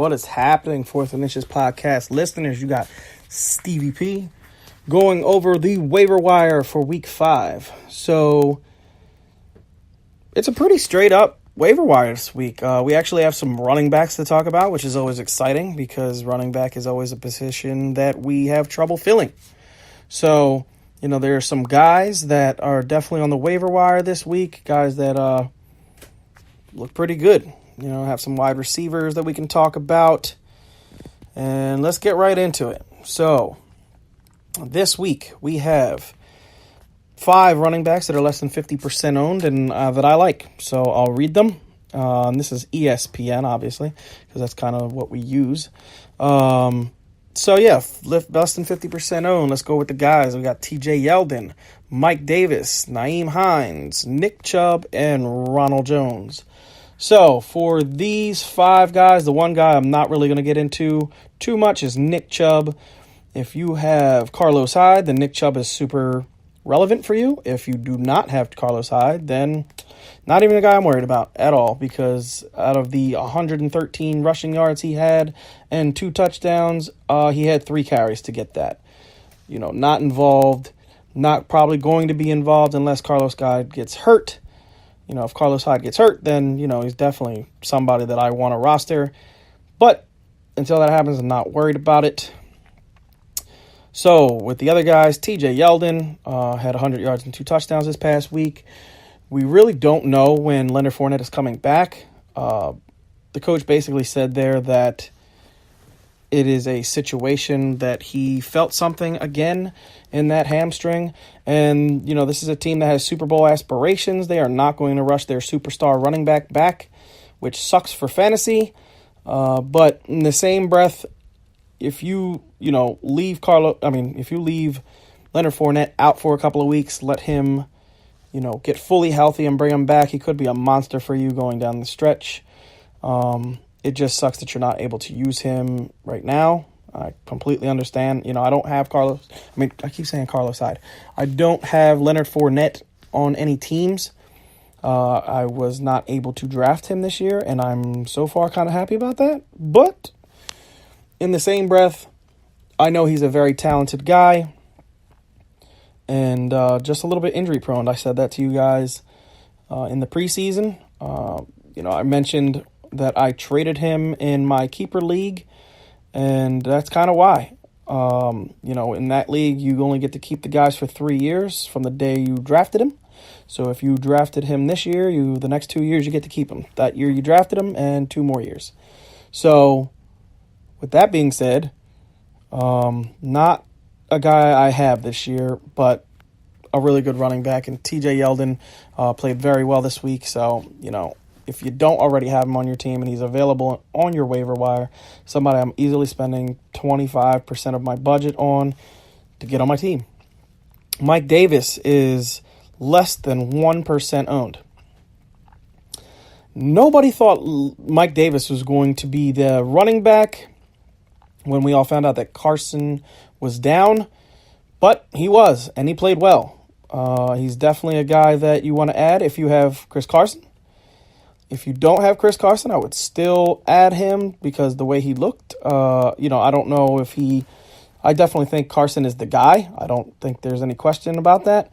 What is happening, Fourth and Inches podcast listeners? You got Stevie P going over the waiver wire for week 5. So it's a pretty straight up waiver wire this week. We actually have some running backs to talk about, which is always exciting because running back is always a position that we have trouble filling. So, there are some guys that are definitely on the waiver wire this week, guys that look pretty good. Have some wide receivers that we can talk about. And let's get right into it. So, this week we have 5 running backs that are less than 50% owned and that I like. So, I'll read them. This is ESPN, obviously, because that's kind of what we use. Less than 50% owned. Let's go with the guys. We got TJ Yeldon, Mike Davis, Nyheim Hines, Nick Chubb, and Ronald Jones. So, for these 5 guys, the one guy I'm not really going to get into too much is Nick Chubb. If you have Carlos Hyde, then Nick Chubb is super relevant for you. If you do not have Carlos Hyde, then not even a guy I'm worried about at all, because out of the 113 rushing yards he had and 2 touchdowns, he had 3 carries to get that. Not involved, not probably going to be involved unless Carlos Hyde gets hurt. If Carlos Hyde gets hurt, then, he's definitely somebody that I want to roster. But until that happens, I'm not worried about it. So, with the other guys, TJ Yeldon had 100 yards and 2 touchdowns this past week. We really don't know when Leonard Fournette is coming back. The coach basically said there that it is a situation that he felt something again in that hamstring. And, this is a team that has Super Bowl aspirations. They are not going to rush their superstar running back, which sucks for fantasy. But in the same breath, if you, leave Leonard Fournette out for a couple of weeks, let him, get fully healthy and bring him back, he could be a monster for you going down the stretch. It just sucks that you're not able to use him right now. I completely understand. I don't have Carlos. I keep saying Carlos Hyde. I don't have Leonard Fournette on any teams. I was not able to draft him this year, and I'm so far kind of happy about that. But in the same breath, I know he's a very talented guy and just a little bit injury prone. I said that to you guys in the preseason. I mentioned that I traded him in my keeper league, and that's kind of why. In that league, you only get to keep the guys for 3 years from the day you drafted him. So if you drafted him this year, the next 2 years you get to keep him. That year you drafted him and 2 more years. So with that being said, not a guy I have this year, but a really good running back. And TJ Yeldon played very well this week. So, if you don't already have him on your team and he's available on your waiver wire, somebody I'm easily spending 25% of my budget on to get on my team. Mike Davis is less than 1% owned. Nobody thought Mike Davis was going to be the running back when we all found out that Carson was down, but he was, and he played well. He's definitely a guy that you want to add if you have Chris Carson. If you don't have Chris Carson, I would still add him because the way he looked, I don't know if I definitely think Carson is the guy. I don't think there's any question about that.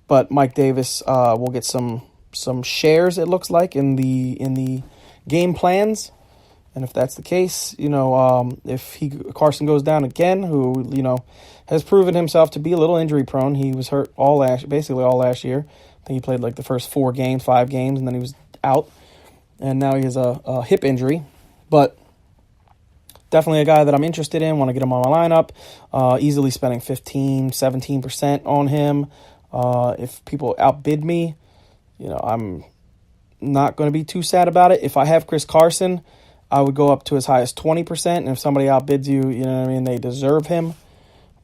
But Mike Davis will get some shares, it looks like, in the game plans. And if that's the case, if Carson goes down again, who, has proven himself to be a little injury prone. He was hurt basically all last year. I think he played like the first 5 games, and then he was out. And now he has a hip injury. But definitely a guy that I'm interested in, want to get him on my lineup. Easily spending 15, 17% on him. If people outbid me, I'm not going to be too sad about it. If I have Chris Carson, I would go up to as high as 20%. And if somebody outbids you, they deserve him.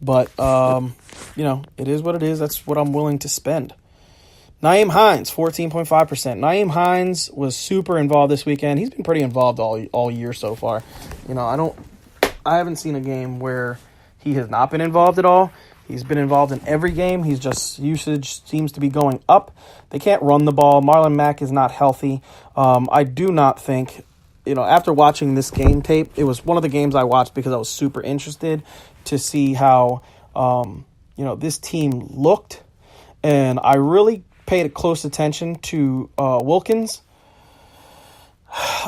But, it is what it is. That's what I'm willing to spend. Nyheim Hines, 14.5%. Nyheim Hines was super involved this weekend. He's been pretty involved all year so far. I haven't seen a game where he has not been involved at all. He's been involved in every game. Usage seems to be going up. They can't run the ball. Marlon Mack is not healthy. I do not think after watching this game tape, it was one of the games I watched because I was super interested to see how, this team looked. And I really paid close attention to Wilkins.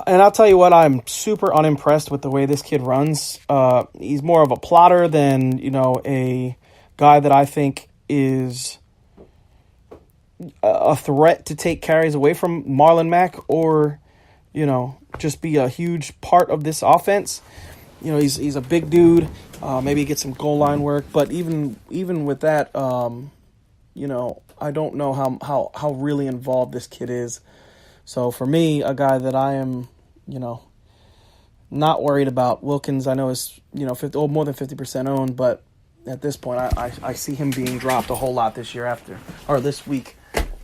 And I'll tell you what, I'm super unimpressed with the way this kid runs. He's more of a plotter than, a guy that I think is a threat to take carries away from Marlon Mack or, just be a huge part of this offense. He's a big dude. Maybe get some goal line work, but even with that, I don't know how really involved this kid is. So for me, a guy that I am, not worried about. Wilkins, I know is more than 50% owned, but at this point, I see him being dropped a whole lot this week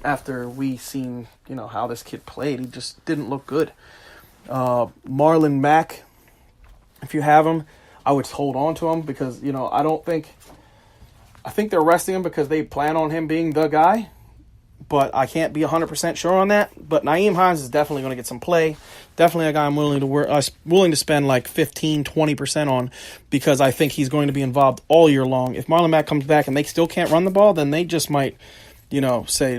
after we seen how this kid played. He just didn't look good. Marlon Mack, if you have him, I would hold on to him because I think they're resting him because they plan on him being the guy, but I can't be 100% sure on that. But Nyheim Hines is definitely going to get some play. Definitely a guy I'm willing to spend like 15-20% on because I think he's going to be involved all year long. If Marlon Mack comes back and they still can't run the ball, then they just might say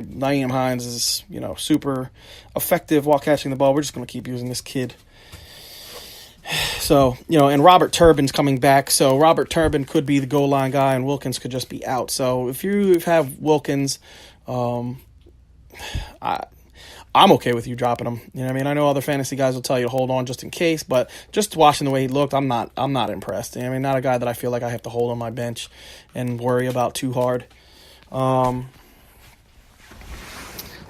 Nyheim Hines is, super effective while catching the ball. We're just going to keep using this kid. So, and Robert Turbin's coming back. So Robert Turbin could be the goal line guy and Wilkins could just be out. So if you have Wilkins, I'm okay with you dropping him. I know other fantasy guys will tell you to hold on just in case, but just watching the way he looked, I'm not impressed. Not a guy that I feel like I have to hold on my bench and worry about too hard.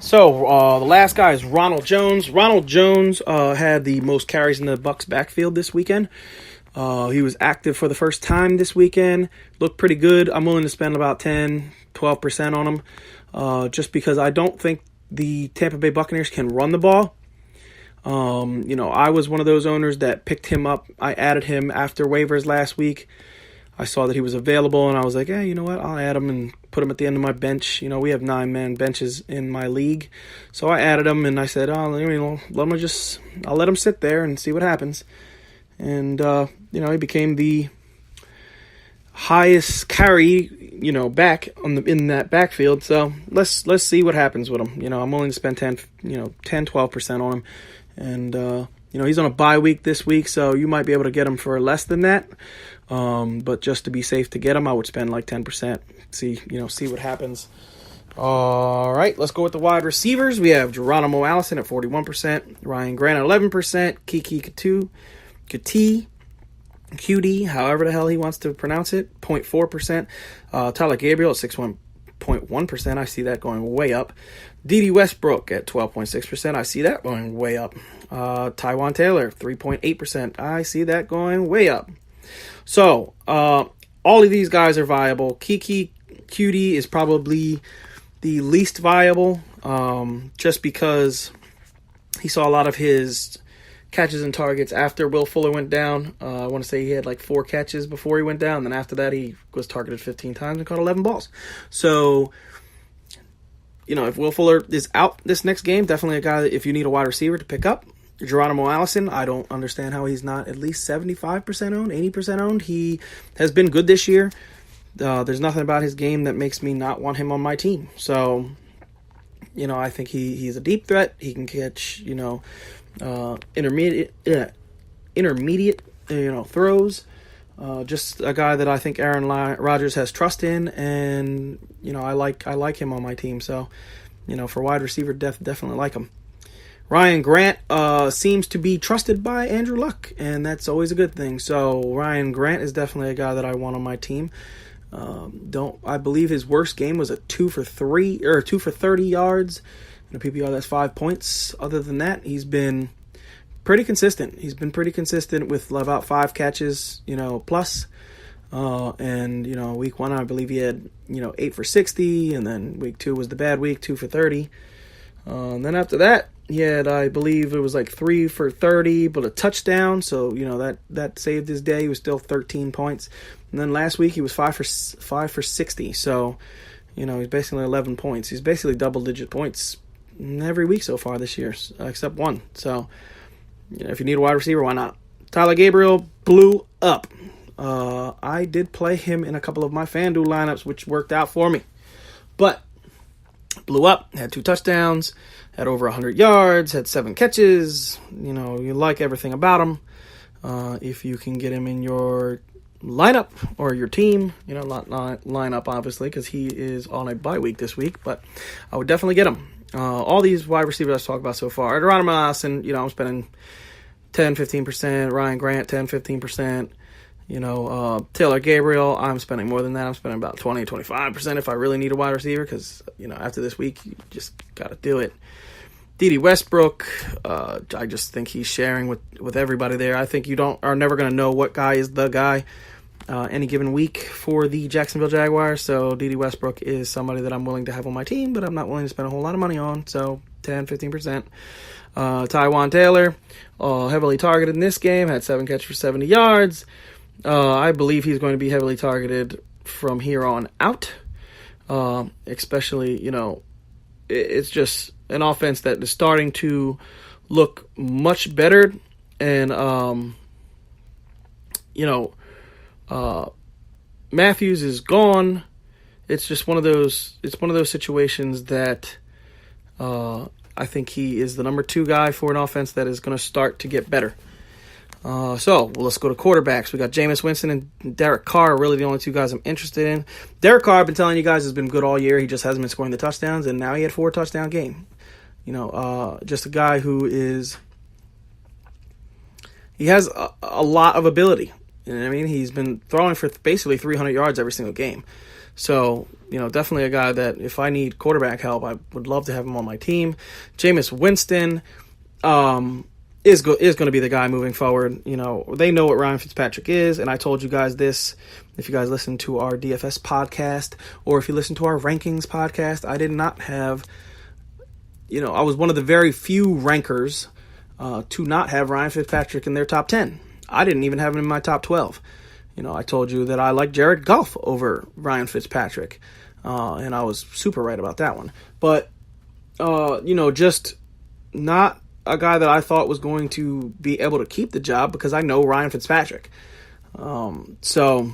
So the last guy is Ronald Jones. Ronald Jones had the most carries in the Bucs backfield this weekend. He was active for the first time this weekend. Looked pretty good. I'm willing to spend about 10-12% on him just because I don't think the Tampa Bay Buccaneers can run the ball. I was one of those owners that picked him up. I added him after waivers last week. I saw that he was available, and I was like, hey, you know what? I'll add him and put him at the end of my bench. We have 9-man benches in my league. So I added him, and I said, I'll let him sit there and see what happens. And, he became the highest carry, back in that backfield. So let's see what happens with him. I'm willing to spend 10-12% on him. And, he's on a bye week this week, so you might be able to get him for less than that. But just to be safe to get him, I would spend like 10%. See what happens. All right, let's go with the wide receivers. We have Geronimo Allison at 41%, Ryan Grant at 11%, Kiki QD, however the hell he wants to pronounce it, 0.4%. Tyler Gabriel at 6.1%. I see that going way up. Dede Westbrook at 12.6%. I see that going way up. Tywon Taylor, 3.8%. I see that going way up. So, all of these guys are viable. Kiki QD is probably the least viable, just because he saw a lot of his catches and targets after Will Fuller went down. I want to say he had like 4 catches before he went down. Then after that, he was targeted 15 times and caught 11 balls. So, if Will Fuller is out this next game, definitely a guy that if you need a wide receiver to pick up. Geronimo Allison, I don't understand how he's not at least 75% owned, 80% owned. He has been good this year. There's nothing about his game that makes me not want him on my team. So, I think he's a deep threat. He can catch, intermediate, throws. Just a guy that I think Aaron Rodgers has trust in, and I like him on my team. So, for wide receiver, definitely like him. Ryan Grant seems to be trusted by Andrew Luck, and that's always a good thing. So Ryan Grant is definitely a guy that I want on my team. I believe his worst game was a 2 for 30 yards in a PPR. That's 5 points. Other than that, he's been pretty consistent. He's been pretty consistent with about 5 catches, plus. And week 1 I believe he had 8 for 60, and then week 2 was the bad week, 2 for 30. And then after that, he had, I believe it was like 3 for 30, but a touchdown. So, that saved his day. He was still 13 points. And then last week he was 5 for 60. So, he's basically 11 points. He's basically double-digit points every week so far this year, except 1. So, if you need a wide receiver, why not? Tyler Gabriel blew up. I did play him in a couple of my FanDuel lineups, which worked out for me. But blew up, had 2 touchdowns, had over 100 yards, had 7 catches. You like everything about him. If you can get him in your lineup or your team, not lineup, obviously, because he is on a bye week this week, but I would definitely get him. All these wide receivers I've talked about so far. Geronimo Allison, I'm spending 10-15%. Ryan Grant, 10-15%. Taylor Gabriel, I'm spending more than that. I'm spending about 20-25% if I really need a wide receiver, because, after this week, you just got to do it. D.D. Westbrook, I just think he's sharing with everybody there. I think you are never going to know what guy is the guy any given week for the Jacksonville Jaguars. So D.D. Westbrook is somebody that I'm willing to have on my team, but I'm not willing to spend a whole lot of money on. So 10-15%. Tywan Taylor, heavily targeted in this game, had 7 catches for 70 yards. I believe he's going to be heavily targeted from here on out. Especially, it's just an offense that is starting to look much better. And, Matthews is gone. It's just one of those situations that I think he is the number 2 guy for an offense that is going to start to get better. So let's go to quarterbacks. We got Jameis Winston and Derek Carr are really the only 2 guys I'm interested in. Derek Carr, I've been telling you guys, has been good all year. He just hasn't been scoring the touchdowns, and now he had 4 touchdown game. Just a guy who he has a lot of ability. You know what I mean? He's been throwing for basically 300 yards every single game. So, definitely a guy that if I need quarterback help, I would love to have him on my team. Jameis Winston is going to be the guy moving forward. They know what Ryan Fitzpatrick is, and I told you guys this. If you guys listen to our DFS podcast, or if you listen to our rankings podcast, I did not have, I was one of the very few rankers to not have Ryan Fitzpatrick in their top 10. I didn't even have him in my top 12. I told you that I like Jared Goff over Ryan Fitzpatrick, and I was super right about that one. But, just not a guy that I thought was going to be able to keep the job, because I know Ryan Fitzpatrick. So,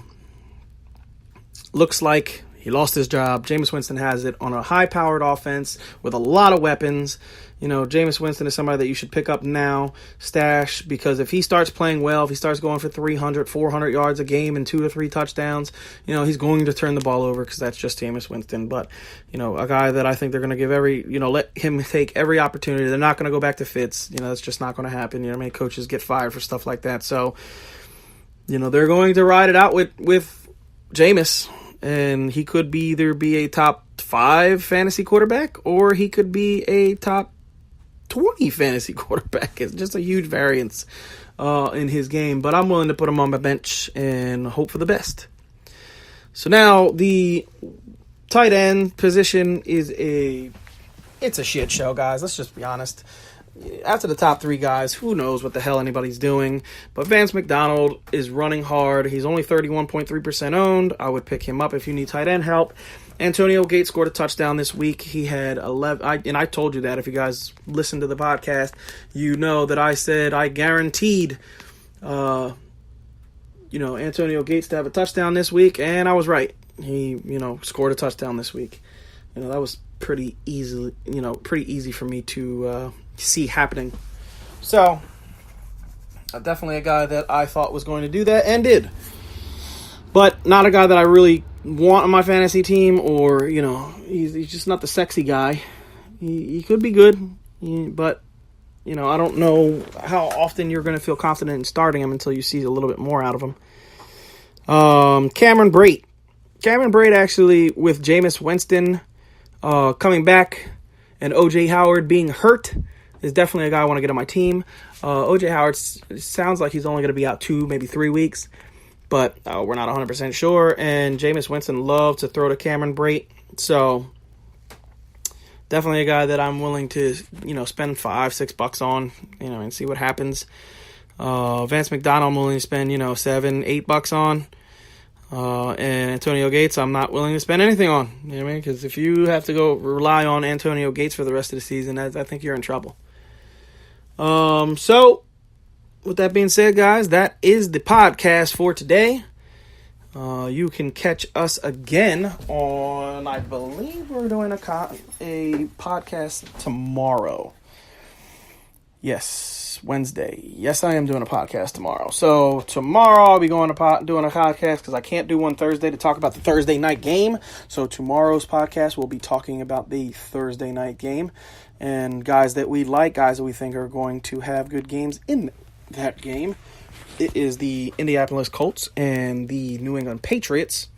looks like he lost his job. Jameis Winston has it on a high-powered offense with a lot of weapons. Jameis Winston is somebody that you should pick up now, stash, because if he starts playing well, if he starts going for 300, 400 yards a game and 2 or 3 touchdowns, he's going to turn the ball over, because that's just Jameis Winston. But, a guy that I think they're going to give let him take every opportunity. They're not going to go back to Fitz. That's just not going to happen. Many coaches get fired for stuff like that. So, they're going to ride it out with Jameis. And he could either be a top 5 fantasy quarterback, or he could be a top 20 fantasy quarterback. It's just a huge variance in his game. But I'm willing to put him on my bench and hope for the best. So now the tight end position it's a shit show, guys. Let's just be honest. After the top 3 guys, who knows what the hell anybody's doing. But Vance McDonald is running hard. He's only 31.3% owned. I would pick him up if you need tight end help. Antonio Gates scored a touchdown this week. He had 11. And I told you that. If you guys listen to the podcast, you know that I said I guaranteed, Antonio Gates to have a touchdown this week. And I was right. He, scored a touchdown this week. That was pretty easy for me to see happening. So, definitely a guy that I thought was going to do that and did. But not a guy that I really want on my fantasy team, or, he's just not the sexy guy. He could be good, but, I don't know how often you're going to feel confident in starting him until you see a little bit more out of him. Cameron Brate. Cameron Brate, actually, with Jameis Winston coming back and O.J. Howard being hurt, is definitely a guy I want to get on my team. O.J. Howard sounds like he's only going to be out 2, maybe 3 weeks, but we're not 100% sure. And Jameis Winston loves to throw to Cameron Brate, so definitely a guy that I'm willing to, spend $5-6 on, and see what happens. Vance McDonald, I'm willing to spend, $7-8 on. And Antonio Gates, I'm not willing to spend anything on. You know what I mean? Because if you have to go rely on Antonio Gates for the rest of the season, I think you're in trouble. So with that being said, guys, that is the podcast for today. You can catch us again on, I believe we're doing a podcast tomorrow. Yes, Wednesday. Yes, I am doing a podcast tomorrow. So tomorrow I'll be doing a podcast because I can't do one Thursday to talk about the Thursday night game. So tomorrow's podcast will be talking about the Thursday night game and guys that we like, guys that we think are going to have good games in that game. It is the Indianapolis Colts and the New England Patriots.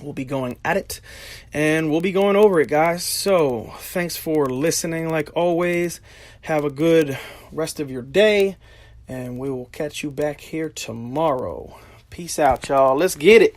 We'll be going at it, and we'll be going over it, guys. So thanks for listening like always. Have a good rest of your day, and we will catch you back here tomorrow. Peace out, y'all. Let's get it.